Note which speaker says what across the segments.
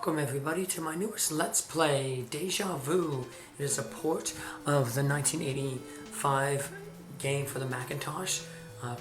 Speaker 1: Welcome everybody to my newest Let's Play, Déjà Vu. It is a port of the 1985 game for the Macintosh,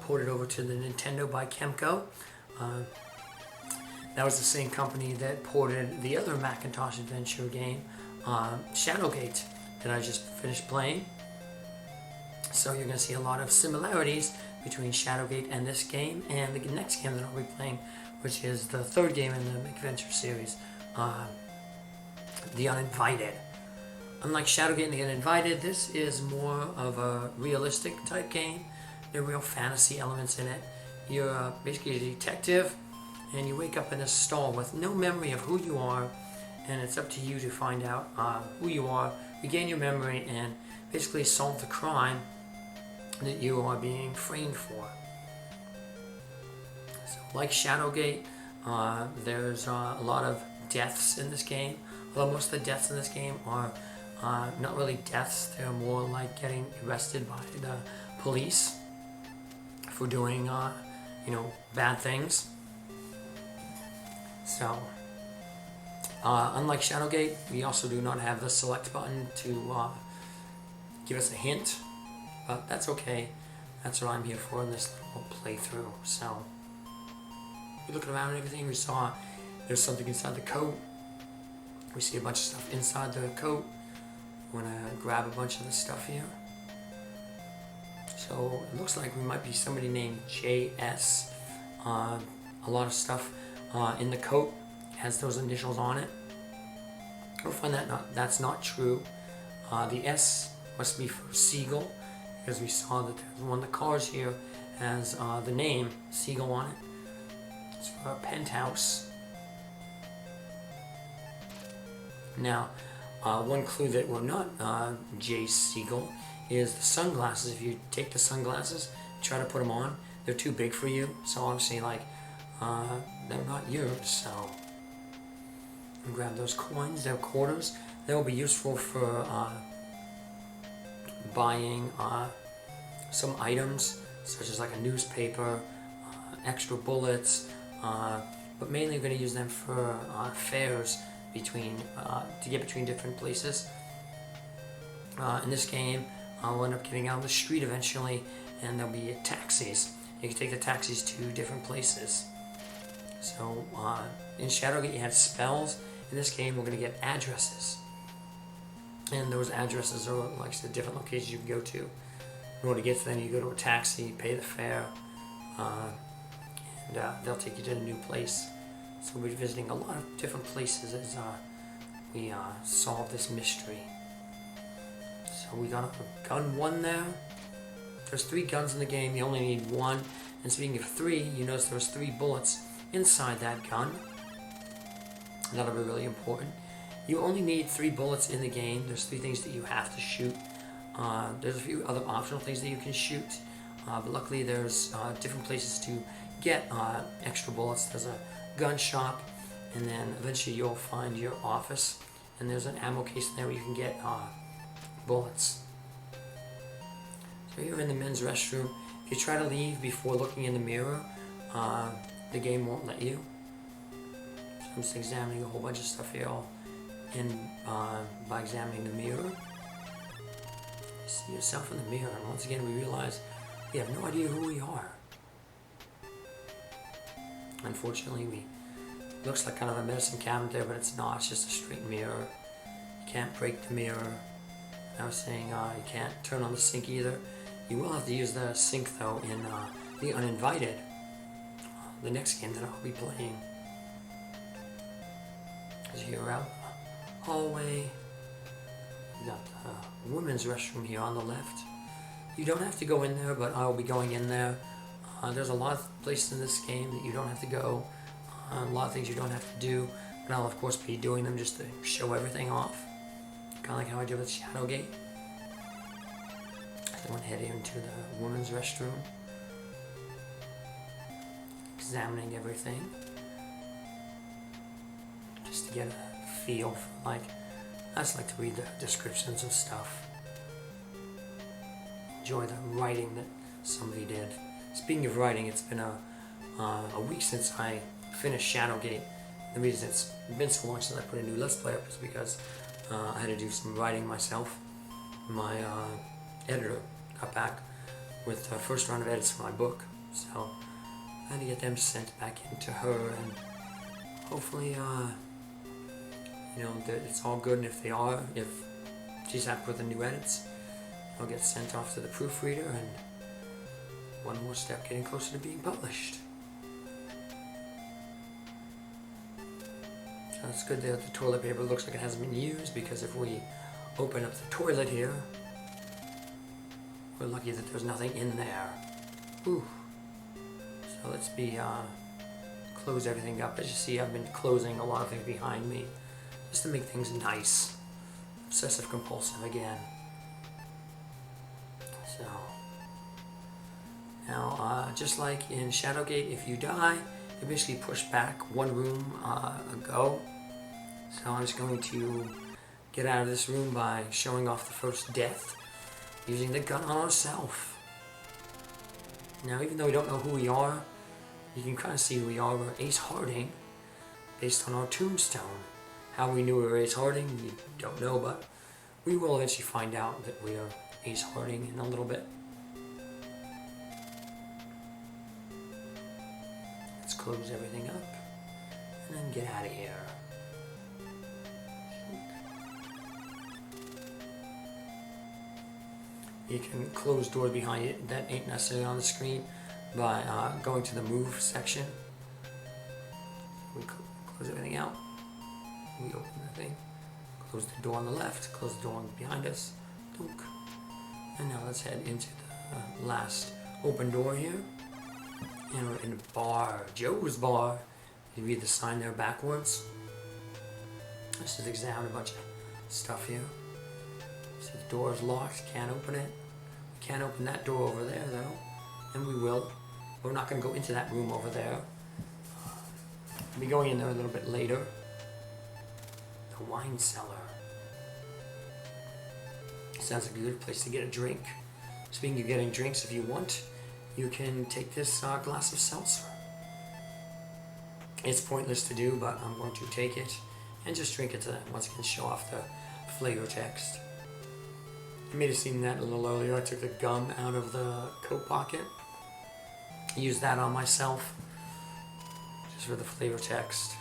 Speaker 1: ported over to the Nintendo by Kemco. That was the same company that ported the other Macintosh adventure game, Shadowgate, that I just finished playing. So you're going to see a lot of similarities between Shadowgate and this game and the next game that I'll be playing, which is the third game in the adventure series, The Uninvited. Unlike Shadowgate and The Uninvited, this is more of a realistic type game. There are real fantasy elements in it. You're basically a detective, and you wake up in a stall with no memory of who you are, and it's up to you to find out who you are, regain your memory, and basically solve the crime that you are being framed for. So, like Shadowgate, there's a lot of deaths in this game, although most of the deaths in this game are not really deaths. They're more like getting arrested by the police for doing bad things. So unlike Shadowgate, we also do not have the select button to give us a hint, but that's okay. That's what I'm here for in this little playthrough. So we're looking around and everything. We saw there's something inside the coat. We see a bunch of stuff inside the coat. We're gonna grab a bunch of this stuff here. So it looks like we might be somebody named JS. A lot of stuff in the coat has those initials on it. We'll find that that's not true. The S must be for Seagull, because we saw that one of the cars here has the name Seagull on it. It's for a penthouse. Now, one clue that we're not J. Seagull is the sunglasses. If you take the sunglasses, try to put them on, they're too big for you. So obviously, they're not yours. So grab those coins. They're quarters. They'll be useful for buying some items, such as like a newspaper, extra bullets, but mainly we're going to use them for fares to get between different places. In this game, we'll end up getting out on the street eventually, and there'll be taxis. You can take the taxis to different places. So in Shadowgate you had spells. In this game we're going to get addresses, and those addresses are like the different locations you can go to. In order to get to them, you go to a taxi, pay the fare, and they'll take you to a new place. So we'll be visiting a lot of different places as we solve this mystery. So we got a gun 1 there. There's 3 guns in the game, you only need 1. And speaking of 3, you notice there's 3 bullets inside that gun. That'll be really important. You only need 3 bullets in the game. There's 3 things that you have to shoot. There's a few other optional things that you can shoot, but luckily there's different places to get extra bullets. There's a gun shop, and then eventually you'll find your office, and there's an ammo case in there where you can get bullets. So you're in the men's restroom. If you try to leave before looking in the mirror, the game won't let you. So I'm just examining a whole bunch of stuff here, by examining the mirror. You see yourself in the mirror, and once again we realize we have no idea who we are. Unfortunately, looks like kind of a medicine cabinet there, but it's not. It's just a straight mirror. You can't break the mirror. I was saying you can't turn on the sink either. You will have to use the sink though in The Uninvited, the next game that I'll be playing. As you're out the hallway, you got the women's restroom here on the left. You don't have to go in there, but I will be going in there. There's a lot of places in this game that you don't have to go, a lot of things you don't have to do, but I'll of course be doing them just to show everything off, kind of like how I did with Shadowgate. So I went head into the women's restroom, examining everything, just to get a feel for, I just like to read the descriptions of stuff, enjoy the writing that somebody did. Speaking of writing, it's been a week since I finished Shadowgate. The reason it's been so long since I put a new Let's Play up is because I had to do some writing myself. My editor got back with the first round of edits for my book, so I had to get them sent back into her, and hopefully, it's all good. And if she's happy with the new edits, I'll get sent off to the proofreader, and one more step getting closer to being published. So it's good that the toilet paper looks like it hasn't been used, because if we open up the toilet here, we're lucky that there's nothing in there. Ooh. So let's close everything up. As you see, I've been closing a lot of things behind me just to make things nice. Obsessive compulsive again. So now, just like in Shadowgate, if you die, you basically push back one room ago. So I'm just going to get out of this room by showing off the first death using the gun on ourselves. Now, even though we don't know who we are, you can kind of see who we are. We're Ace Harding, based on our tombstone. How we knew we were Ace Harding, we don't know, but we will eventually find out that we are Ace Harding in a little bit. Let's close everything up and then get out of here. You can close doors behind it that ain't necessarily on the screen by going to the move section. We close everything out. We open the thing. Close the door on the left. Close the door behind us. Dunk. And now let's head into the last open door here. And we're in a bar. Joe's Bar. You read the sign there backwards. Let's just examine a bunch of stuff here. See, the door is locked. Can't open it. We can't open that door over there though. And we will. We're not going to go into that room over there. We'll be going in there a little bit later. The wine cellar. Sounds like a good place to get a drink. Speaking of getting drinks, if you want, you can take this glass of seltzer. It's pointless to do, but I'm going to take it and just drink it to once again show off the flavor text. You may have seen that a little earlier. I took the gum out of the coat pocket. Used that on myself just for the flavor text.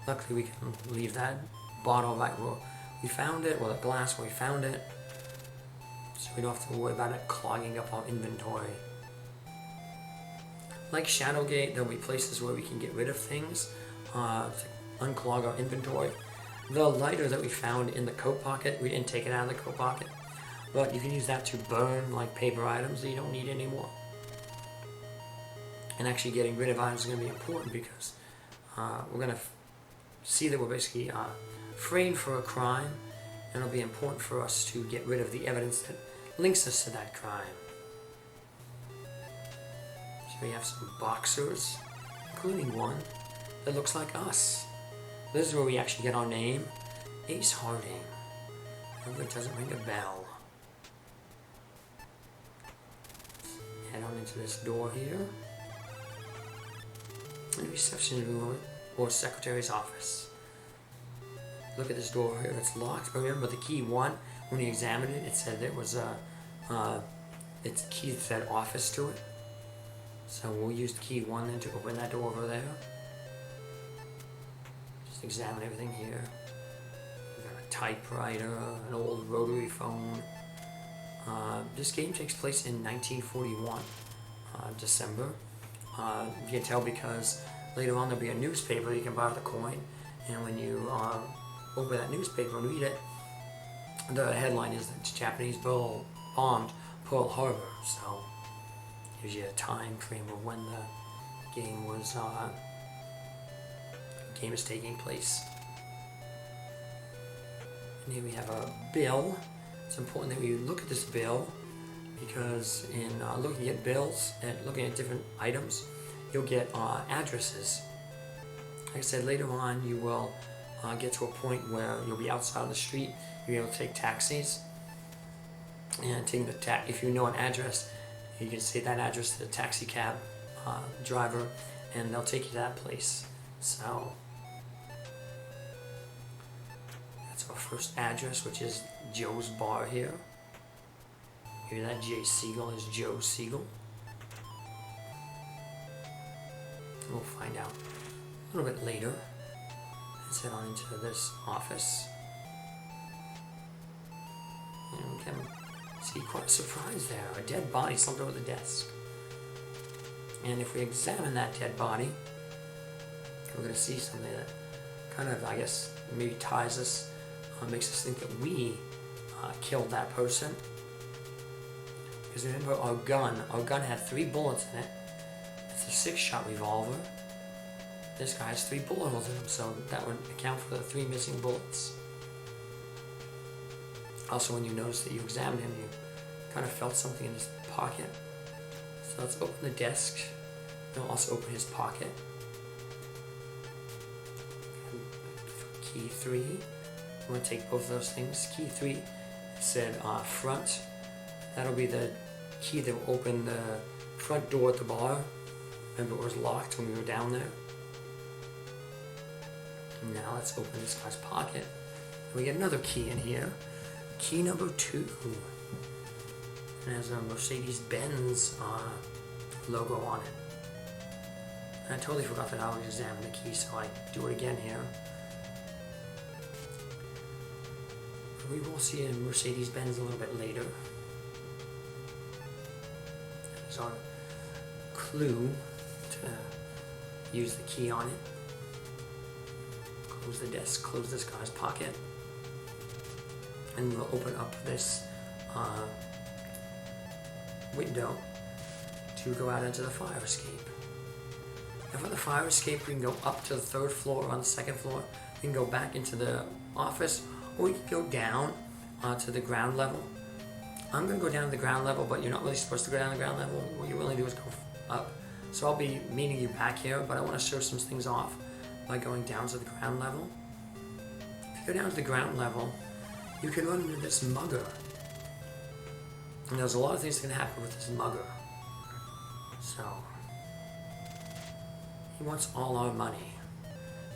Speaker 1: Luckily we can leave that bottle right where we found it, or the glass where we found it, so we don't have to worry about it clogging up our inventory. Like Shadowgate, there'll be places where we can get rid of things to unclog our inventory. The lighter that we found in the coat pocket, we didn't take it out of the coat pocket, but you can use that to burn like paper items that you don't need anymore. And actually getting rid of items is going to be important, because we're going to see that we're basically framed for a crime, and it'll be important for us to get rid of the evidence that links us to that crime. So we have some boxers, including one that looks like us. This is where we actually get our name, Ace Harding. However, it doesn't ring a bell. Head on into this door here. The reception room or secretary's office. Look at this door here, it's locked, but remember the key one, when you examined it, it said there was its key said office to it. So we'll use the key one then to open that door over there. Just examine everything here. We've got a typewriter, an old rotary phone. This game takes place in 1941, December. You can tell because later on there'll be a newspaper you can buy with a coin, and when you open that newspaper and read it, the headline is that the Japanese bombed Pearl Harbor, so it gives you a time frame of when the game is taking place. And here we have a bill. It's important that we look at this bill, because in looking at bills and looking at different items, you'll get addresses. Like I said, later on you will get to a point where you'll be outside on the street, you'll be able to take taxis, and taking if you know an address, you can say that address to the taxi cab driver, and they'll take you to that place. So That's our first address, which is Joe's Bar here. Hear that? J. Siegel is Joe Siegel. We'll find out a little bit later. Let's head on into this office. And we can see quite a surprise there. A dead body slumped over the desk. And if we examine that dead body, we're going to see something that kind of, I guess, maybe ties us, makes us think that we killed that person. Because remember, our gun had 3 bullets in it. It's a 6-shot revolver. This guy has 3 bullet holes in him, so that would account for the 3 missing bullets. Also, when you notice that you examined him, you kind of felt something in his pocket. So let's open the desk. We'll also open his pocket. Key 3. I'm going to take both of those things. Key 3 said front. That'll be the key that will open the front door at the bar. Remember, it was locked when we were down there. Now let's open this guy's pocket. And we get another key in here. Key number 2. It has a Mercedes-Benz logo on it. And I totally forgot that I would examine the key, so I do it again here. We will see a Mercedes-Benz a little bit later. There's our clue to use the key on it. Close the desk, close this guy's pocket. And we'll open up this window to go out into the fire escape. And from the fire escape, we can go up to the 3rd floor or on the 2nd floor. We can go back into the office, or we can go down to the ground level. I'm going to go down to the ground level, but you're not really supposed to go down to the ground level. What you really do is go up. So I'll be meeting you back here, but I want to show some things off by going down to the ground level. If you go down to the ground level, you can run into this mugger. And there's a lot of things that can happen with this mugger. So, he wants all our money.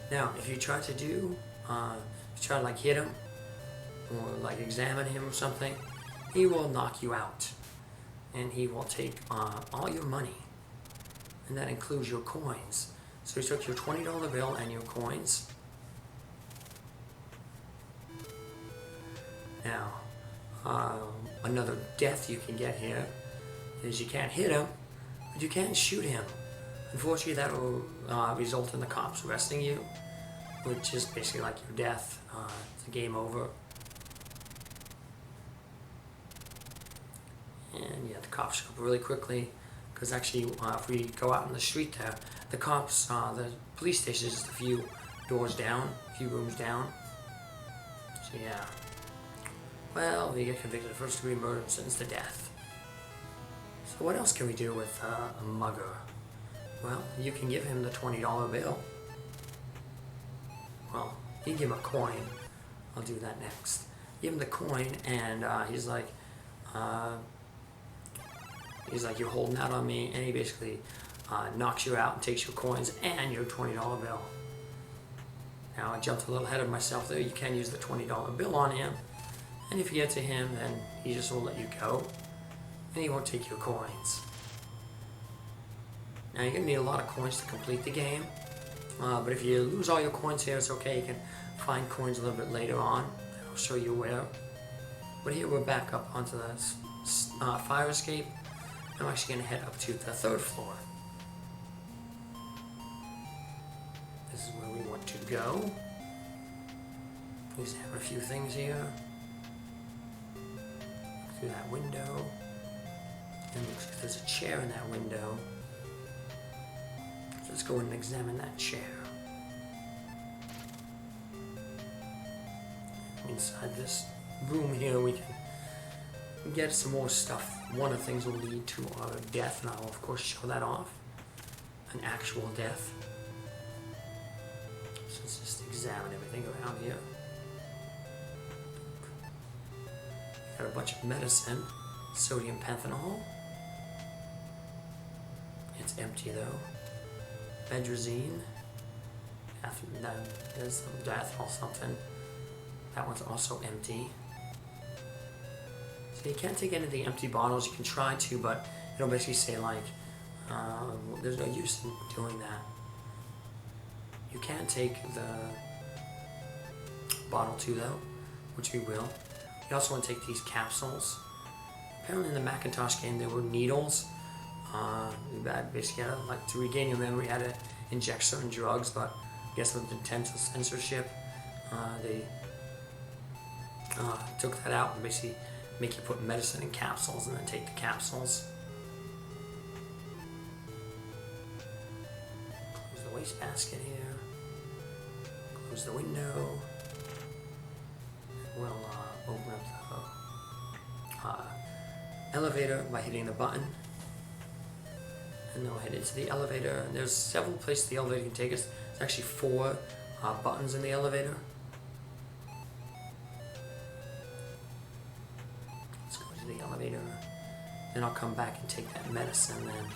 Speaker 1: Now, if you try to like hit him, or like examine him or something, he will knock you out. And he will take all your money. And that includes your coins. So he took your $20 bill and your coins. Now, another death you can get here is you can't hit him, but you can shoot him. Unfortunately, that will result in the cops arresting you, which is basically like your death. It's a game over. And yeah, the cops show up really quickly, because actually, if we go out in the street there, the cops, the police station is just a few doors down, a few rooms down. So yeah. Well, you get convicted of 1st-degree murder and sentenced to death. So what else can we do with a mugger? Well, you can give him the $20 bill. Well, you can give him a coin. I'll do that next. Give him the coin, and he's like, you're holding out on me, and he basically knocks you out and takes your coins and your $20 bill. Now, I jumped a little ahead of myself there. You can use the $20 bill on him. And if you get to him, then he just will let you go. And he won't take your coins. Now, you're going to need a lot of coins to complete the game. But if you lose all your coins here, it's okay. You can find coins a little bit later on. I'll show you where. But here we're back up onto the fire escape. I'm actually going to head up to the 3rd floor. This is where we want to go. Examine a few things here. Through that window. And looks like there's a chair in that window. So let's go and examine that chair. Inside this room here, we can get some more stuff. One of the things will lead to our death, and I'll of course show that off. An actual death. So let's just examine everything around here. Got a bunch of medicine, sodium pentanol. It's empty though. Bedrazine. There's some diethol something. That one's also empty. So you can't take any of the empty bottles. You can try to, but it'll basically say like, there's no use in doing that. You can take the bottle 2 though, which we will. You also want to take these capsules. Apparently in the Macintosh game there were needles. Basically, like to regain your memory, you had to inject certain drugs, but I guess with intense censorship, they took that out and basically make you put medicine in capsules and then take the capsules. Close the wastebasket here. Close the window. We'll open up the elevator by hitting the button. And then we'll head into the elevator. And there's several places the elevator can take us. There's actually 4 buttons in the elevator. Let's go to the elevator. Then I'll come back and take that medicine and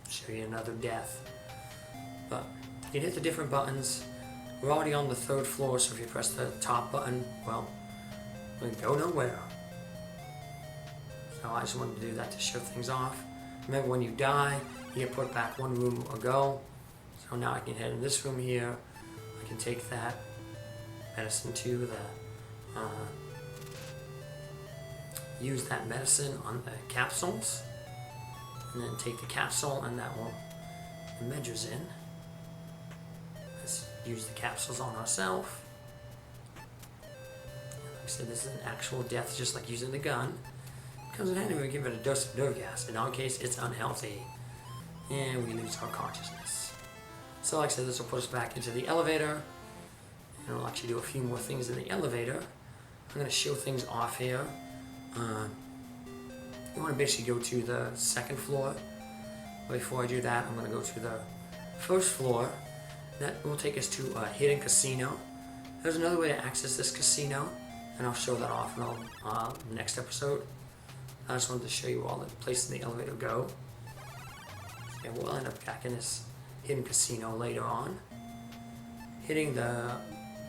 Speaker 1: show you another death. But you can hit the different buttons. We're already on the 3rd floor, so if you press the top button, well, we can go nowhere. So I just wanted to do that to show things off. Remember, when you die, you get put back 1 room ago. So now I can head in this room here. I can take that medicine to the, use that medicine on the capsules. And then take the capsule and that will, the measures in. Let's use the capsules on ourselves. Like I said, this is an actual death, just like using the gun. Comes in handy when we give it a dose of nerve gas. In our case, it's unhealthy. And we lose our consciousness. So like I said, this will put us back into the elevator. And we'll actually do a few more things in the elevator. I'm going to show things off here. You want to basically go to the 2nd floor. But before I do that, I'm going to go to the 1st floor. That will take us to a hidden casino. There's another way to access this casino. And I'll show that off in the next episode. I just wanted to show you all the places in the elevator go. And we'll end up back in this hidden casino later on. Hitting the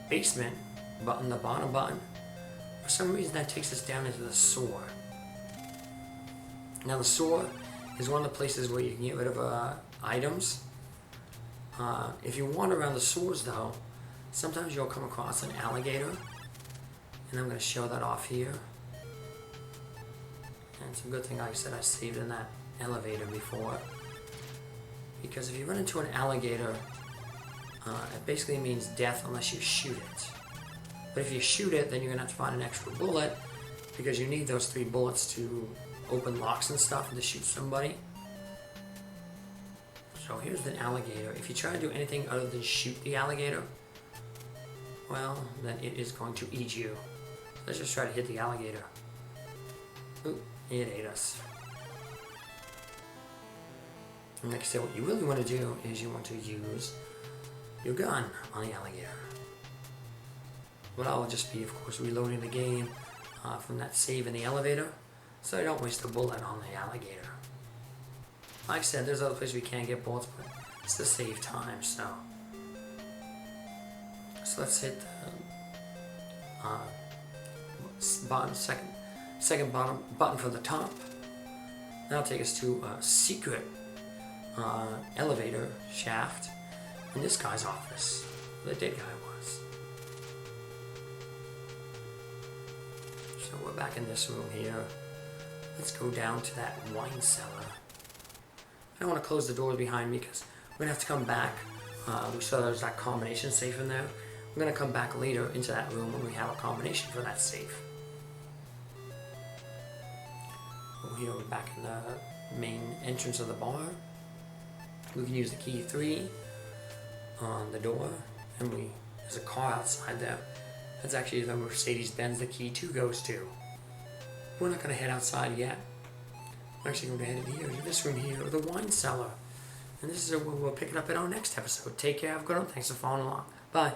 Speaker 1: basement button, the bottom button. For some reason that takes us down into the sewer. Now the sewer is one of the places where you can get rid of items. If you wander around the sewers though, sometimes you'll come across an alligator. And I'm going to show that off here. And it's a good thing, like I said, I saved in that elevator before. Because if you run into an alligator, it basically means death unless you shoot it. But if you shoot it, then you're going to have to find an extra bullet, because you need those 3 bullets to open locks and stuff and to shoot somebody. So here's an alligator. If you try to do anything other than shoot the alligator, well, then it is going to eat you. Let's just try to hit the alligator. Oop. It ate us. And like I said, what you really want to do is you want to use your gun on the alligator. But I'll just be, of course, reloading the game from that save in the elevator, so I don't waste a bullet on the alligator. Like I said, there's other places we can get bullets, but it's to save time, so. So let's hit the bottom, second bottom button from the top. That'll take us to a secret elevator shaft in this guy's office, where the dead guy was. So we're back in this room here. Let's go down to that wine cellar. I don't want to close the doors behind me because we're going to have to come back. We saw there's that combination safe in there. We're going to come back later into that room when we have a combination for that safe. Here we're back in the main entrance of the bar. We can use the key 3 on the door, and there's a car outside there. That's actually the Mercedes-Benz the key 2 goes to. We're not going to head outside yet. We're actually going to head in here, to this room here, the wine cellar. And this is where we'll pick it up in our next episode. Take care, have a good one, thanks for following along. Bye.